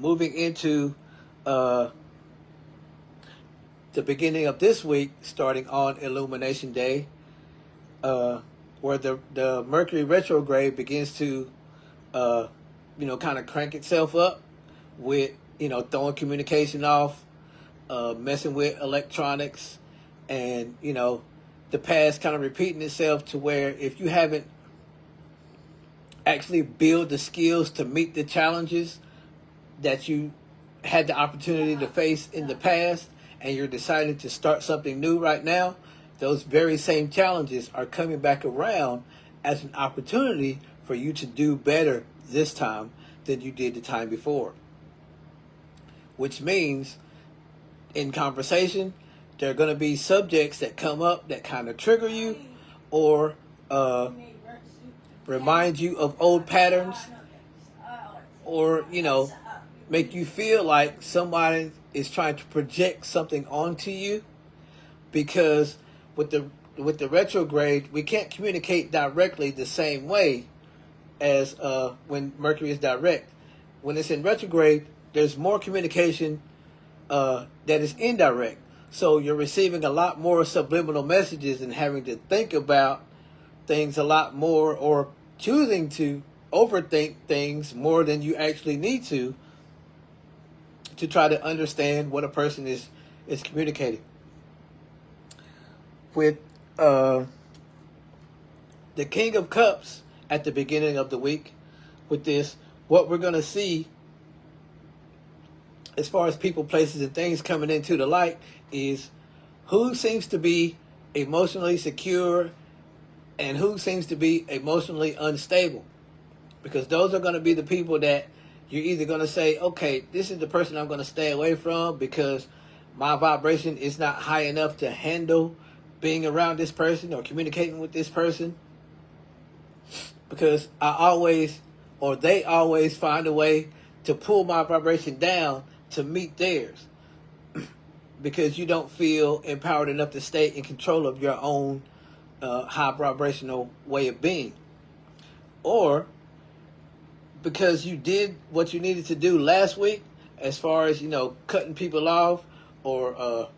moving into the beginning of this week, starting on Illumination Day, where the Mercury retrograde begins to, kind of crank itself up with, throwing communication off, messing with electronics, and, the past kind of repeating itself to where if you haven't actually build the skills to meet the challenges that you had the opportunity to face in the past, and you're deciding to start something new right now, those very same challenges are coming back around as an opportunity for you to do better this time than you did the time before. Which means in conversation, there are going to be subjects that come up that kind of trigger you or remind you of old patterns, or, make you feel like somebody is trying to project something onto you, because with the retrograde, we can't communicate directly the same way as when Mercury is direct. When it's in retrograde, there's more communication that is indirect. So you're receiving a lot more subliminal messages and having to think about things a lot more, or choosing to overthink things more than you actually need to try to understand what a person is communicating. With the King of Cups at the beginning of the week, with this, what we're going to see as far as people, places, and things coming into the light is who seems to be emotionally secure and who seems to be emotionally unstable. Because those are going to be the people that you're either going to say, okay, this is the person I'm going to stay away from because my vibration is not high enough to handle being around this person or communicating with this person. Because they always find a way to pull my vibration down to meet theirs. Because you don't feel empowered enough to stay in control of your own high vibrational way of being. Or because you did what you needed to do last week, as far as, cutting people off, or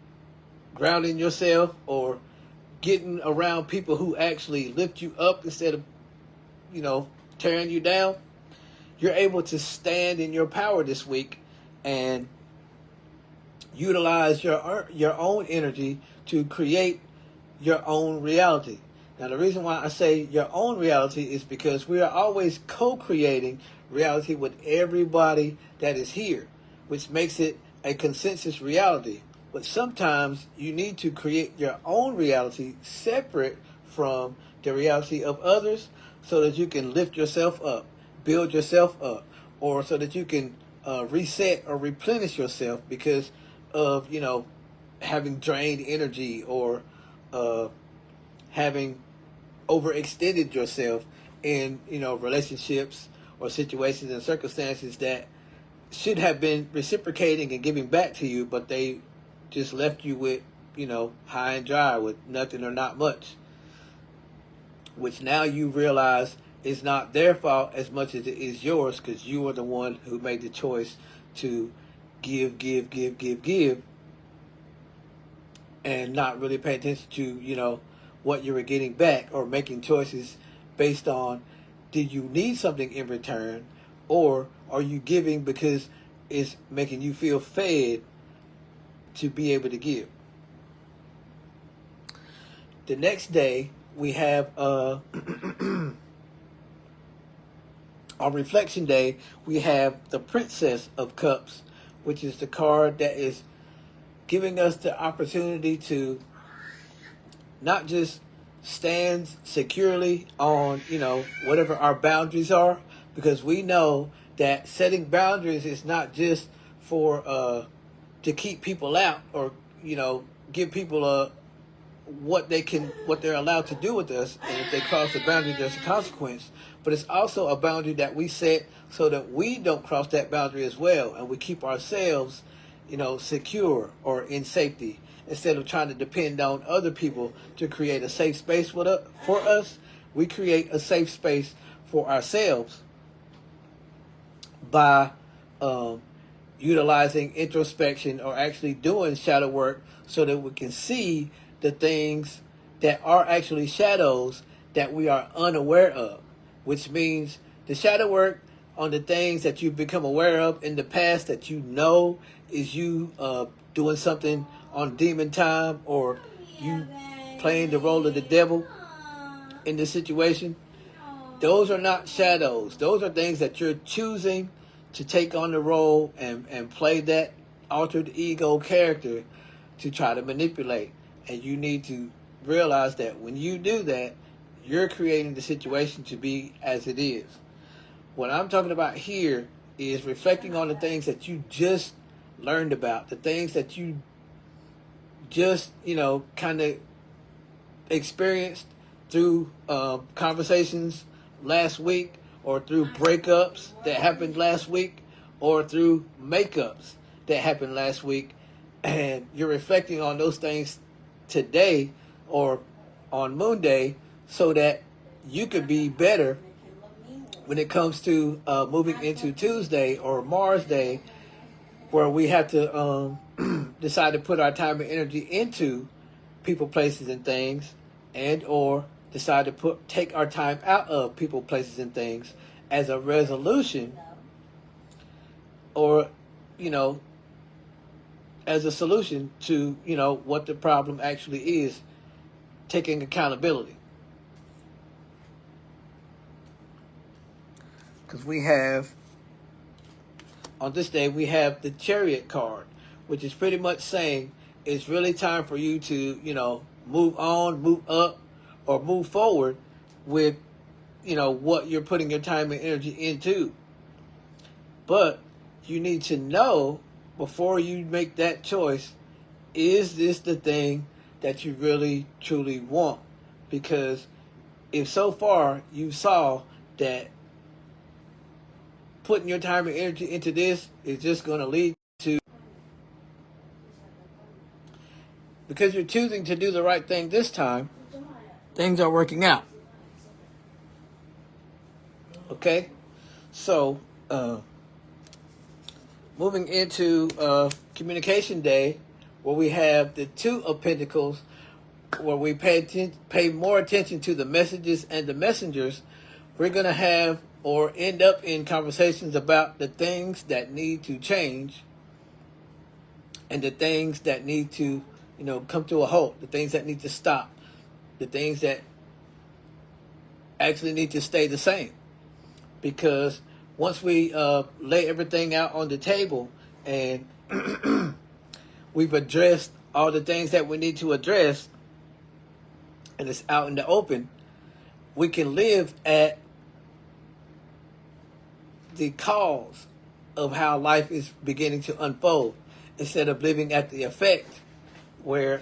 grounding yourself, or getting around people who actually lift you up instead of, tearing you down. You're able to stand in your power this week and utilize your own energy to create your own reality. Now, the reason why I say your own reality is because we are always co-creating reality with everybody that is here, which makes it a consensus reality. But sometimes you need to create your own reality separate from the reality of others, so that you can lift yourself up, build yourself up, or so that you can reset or replenish yourself because of, having drained energy, or having overextended yourself in, relationships or situations and circumstances that should have been reciprocating and giving back to you, but they just left you with, high and dry with nothing or not much. Which now you realize is not their fault as much as it is yours, because you are the one who made the choice to give, and not really pay attention to, what you were getting back, or making choices based on, did you need something in return, or are you giving because it's making you feel fed to be able to give. The next day, we have on Reflection Day, we have the Princess of Cups, which is the card that is giving us the opportunity to not just stand securely on, whatever our boundaries are, because we know that setting boundaries is not just for to keep people out, or, give people what they're allowed to do with us, and if they cross the boundary, there's a consequence. But it's also a boundary that we set so that we don't cross that boundary as well, and we keep ourselves, secure or in safety, instead of trying to depend on other people to create a safe space for us. We create a safe space for ourselves by utilizing introspection or actually doing shadow work so that we can see the things that are actually shadows that we are unaware of, which means the shadow work on the things that you've become aware of in the past that you know is you doing something on demon time, or you playing the role of the devil in this situation. Those are not shadows. Those are things that you're choosing to take on the role and play that altered ego character to try to manipulate. And you need to realize that when you do that, you're creating the situation to be as it is. What I'm talking about here is reflecting on the things that you just learned about, the things that you just, kind of experienced through conversations last week, or through breakups that happened last week, or through makeups that happened last week. And you're reflecting on those things today or on Moon Day so that you could be better when it comes to moving into Tuesday or Mars Day, where we have to decide to put our time and energy into people, places, and things, and or decide to take our time out of people, places, and things as a resolution, or as a solution to what the problem actually is, taking accountability. Because we have, on this day, we have the Chariot card, which is pretty much saying it's really time for you to, move on, move up, or move forward with, what you're putting your time and energy into. But you need to know before you make that choice, is this the thing that you really, truly want? Because if so far you saw that putting your time and energy into this is just going to lead to, because you're choosing to do the right thing this time, things are working out. Okay? So, moving into Communication Day, where we have the Two of Pentacles, where we pay more attention to the messages and the messengers, we're going to have or end up in conversations about the things that need to change and the things that need to, come to a halt, the things that need to stop, the things that actually need to stay the same. Because once we lay everything out on the table and we've addressed all the things that we need to address, and it's out in the open, we can live at the cause of how life is beginning to unfold, instead of living at the effect where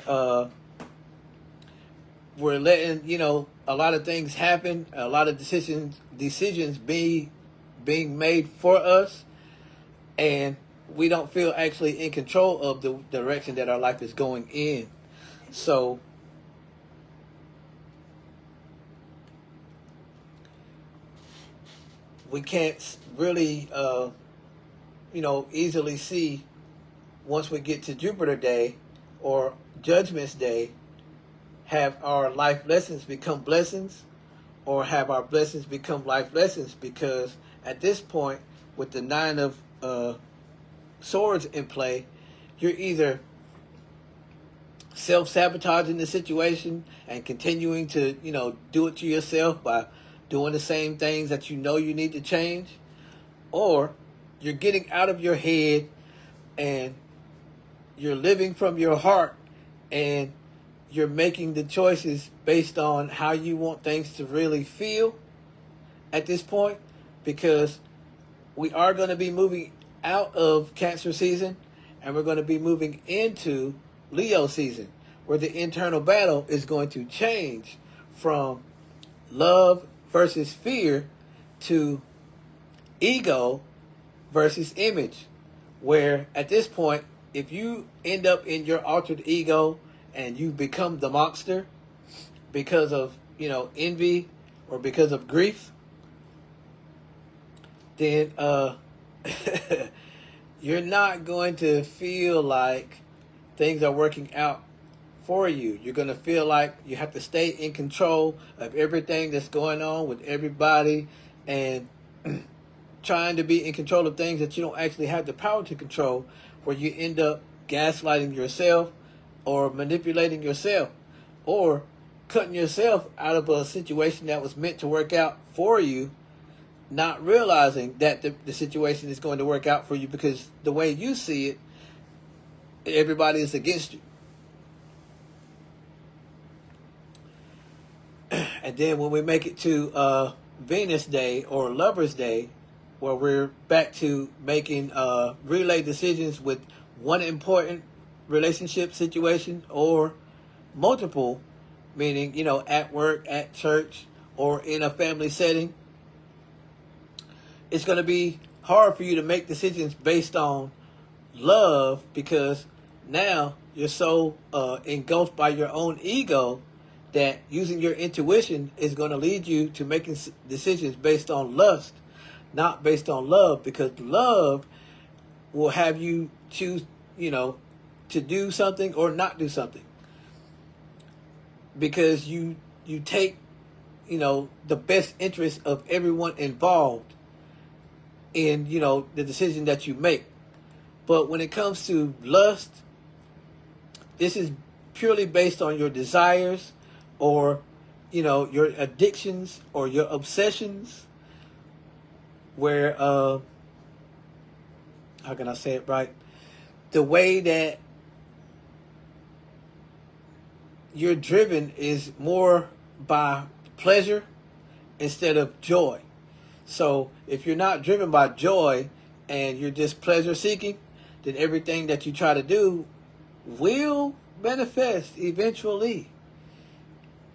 we're letting a lot of things happen, a lot of decisions being made for us, and we don't feel actually in control of the direction that our life is going in. So we can't really easily see, once we get to Jupiter Day or Judgment's Day, have our life lessons become blessings, or have our blessings become life lessons. Because at this point, with the Nine of Swords in play, you're either self-sabotaging the situation and continuing to, do it to yourself by doing the same things that you need to change, or you're getting out of your head and you're living from your heart, and you're making the choices based on how you want things to really feel at this point. Because we are going to be moving out of Cancer season, and we're going to be moving into Leo season, where the internal battle is going to change from love versus fear to ego versus image. Where at this point, if you end up in your altered ego and you become the monster because of envy or because of grief, then you're not going to feel like things are working out for you. You're going to feel like you have to stay in control of everything that's going on with everybody, and trying to be in control of things that you don't actually have the power to control, where you end up gaslighting yourself or manipulating yourself or cutting yourself out of a situation that was meant to work out for you, not realizing that the situation is going to work out for you because the way you see it, everybody is against you. And then when we make it to Venus Day or Lover's Day, where we're back to making relay decisions with one important relationship situation or multiple, meaning, you know, at work, at church, or in a family setting, it's going to be hard for you to make decisions based on love, because now you're so engulfed by your own ego that using your intuition is going to lead you to making decisions based on lust, not based on love, because love will have you choose, you know, to do something or not do something, because you take, you know, the best interest of everyone involved in, you know, the decision that you make. But when it comes to lust, this is purely based on your desires, or, you know, your addictions or your obsessions, where how can I say it right? The way that you're driven is more by pleasure instead of joy. So if you're not driven by joy and you're just pleasure seeking, then everything that you try to do will manifest eventually,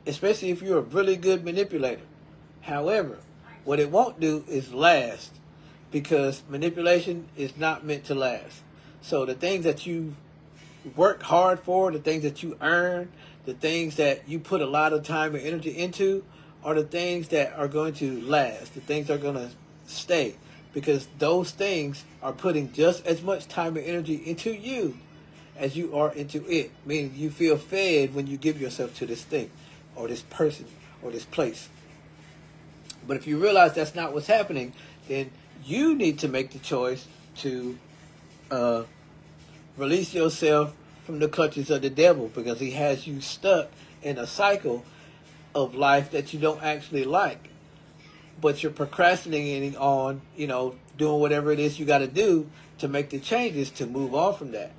especially if you're a really good manipulator. However, what it won't do is last, because manipulation is not meant to last. So the things that you work hard for, the things that you earn, the things that you put a lot of time and energy into, are the things that are going to last. The things that are going to stay, because those things are putting just as much time and energy into you as you are into it. Meaning you feel fed when you give yourself to this thing or this person or this place. But if you realize that's not what's happening, then you need to make the choice to release yourself from the clutches of the devil, because he has you stuck in a cycle of life that you don't actually like, but you're procrastinating on, you know, doing whatever it is you got to do to make the changes to move on from that.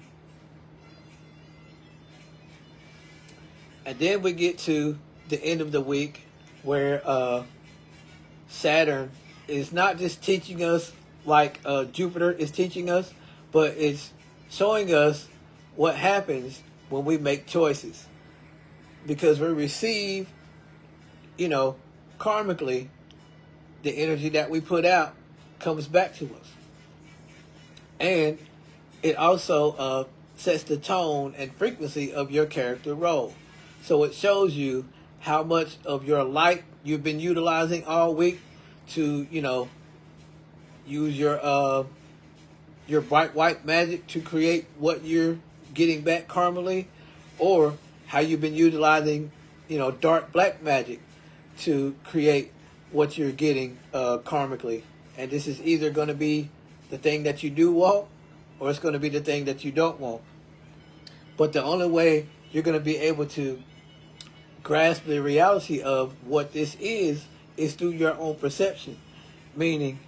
And then we get to the end of the week, where Saturn is not just teaching us like Jupiter is teaching us, but it's showing us what happens when we make choices. Because we receive, you know, karmically, the energy that we put out comes back to us. And it also sets the tone and frequency of your character role. So it shows you how much of your light you've been utilizing all week to, you know, use your bright white magic to create what you're getting back karmically, or how you've been utilizing, you know, dark black magic to create what you're getting karmically. And this is either going to be the thing that you do want, or it's going to be the thing that you don't want. But the only way you're going to be able to grasp the reality of what this is through your own perception. Meaning,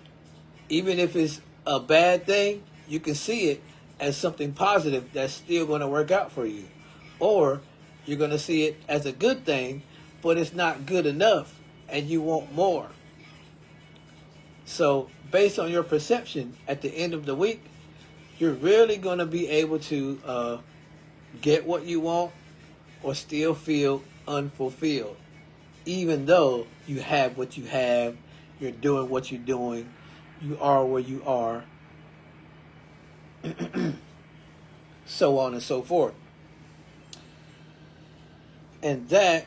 even if it's a bad thing, you can see it as something positive that's still going to work out for you. Or you're going to see it as a good thing, but it's not good enough and you want more. So based on your perception at the end of the week, you're really going to be able to get what you want, or still feel unfulfilled, even though you have what you have, you're doing what you're doing, you are where you are, so on and so forth. And that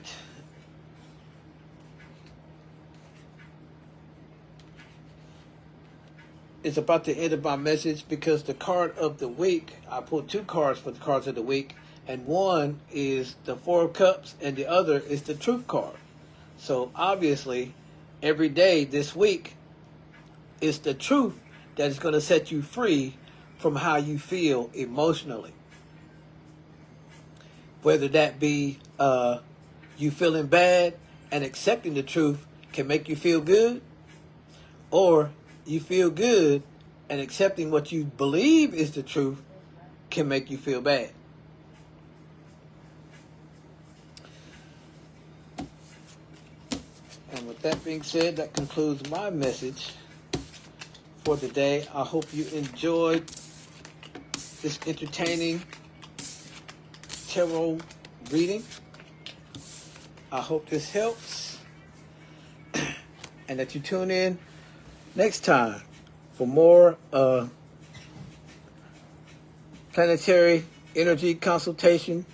is about the end of my message because the card of the week, I pulled 2 cards for the cards of the week, and one is the 4 of Cups and the other is the Truth card. So obviously, every day this week is the truth that is going to set you free from how you feel emotionally. Whether that be you feeling bad and accepting the truth can make you feel good, or you feel good and accepting what you believe is the truth can make you feel bad. And with that being said, that concludes my message for today. I hope you enjoyed this entertaining tarot reading. I hope this helps and that you tune in next time for more planetary energy consultation